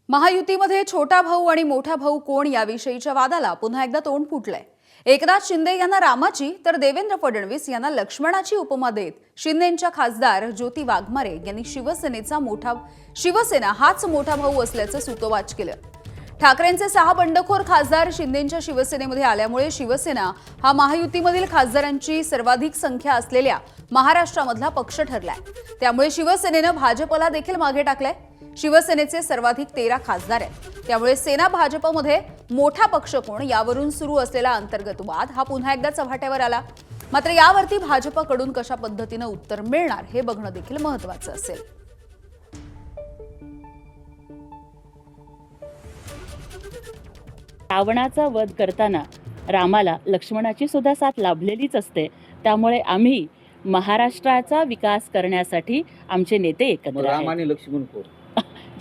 महायुतीमध्ये छोटा भाऊ आणि मोठा भाऊ कोण याविषयीच्या वादाला पुन्हा एकदा तोंड फुटलंय। एकनाथ शिंदे यांना रामाची तर देवेंद्र फडणवीस यांना लक्ष्मणाची उपमा देत शिंदेंच्या खासदार ज्योती वाघमारे यांनी शिवसेना हाच मोठा भाऊ असल्याचं सूतोवाच केलं। ठाकरेंचे 6 बंडखोर खासदार शिंदेंच्या शिवसेनेमध्ये आल्यामुळे शिवसेना हा महायुतीमधील खासदारांची सर्वाधिक संख्या असलेल्या महाराष्ट्रामधला पक्ष ठरलाय। त्यामुळे शिवसेनेनं भाजपला देखील मागे टाकलंय। शिवसेनेचे सर्वाधिक 13 खासदार आहेत। त्यामुळे सेना भाजपमध्ये मोठा पक्ष कोण यावरून सुरू असलेला अंतर्गत वाद हा पुन्हा एकदा चव्हाट्यावर आला। मात्र यावरती भाजपकडून कशा पद्धतीने उत्तर मिळणार हे बघणं देखील महत्त्वाचं असेल। रावणाचा वध करताना रामाला लक्ष्मणाची सुद्धा साथ लाभलेलीच असते। त्यामुळे आम्ही महाराष्ट्राचा विकास करण्यासाठी आमचे नेते एकत्र आहेत। राम आणि लक्ष्मण कोण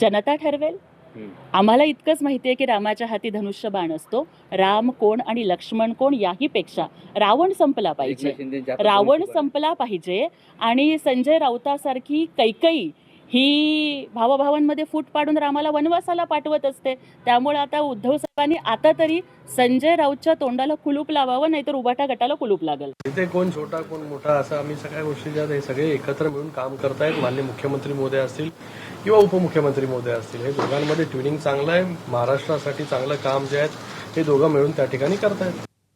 जनता ठरवेल। आम्हाला इतकंच माहिती आहे की रामाच्या हाती धनुष्यबाण असतो। राम कोण आणि लक्ष्मण कोण याही पेक्षा रावण संपला पाहिजे, रावण संपला पाहिजे। आणि संजय राऊतासारखी कैकई ही भावाभावांमध्ये फूट पाडून रामाला वनवासाला पाठवत असते। त्यामुळे आता उद्धव साहेबांनी आता तरी संजय राऊतच्या तोंडाला कुलूप लावावं, नाहीतर उभाटा गटाला कुलूप लागेल। इथे कोण छोटा कोण मोठा असं आम्ही सगळ्या गोष्टी ज्या हे सगळे एकत्र मिळून काम करतायत। माननीय मुख्यमंत्री महोदय असतील किंवा उपमुख्यमंत्री महोदय असतील, हे दोघांमध्ये ट्युनिंग चांगलं आहे। महाराष्ट्रासाठी चांगलं काम जे आहे हे दोघं मिळून त्या ठिकाणी करतायत।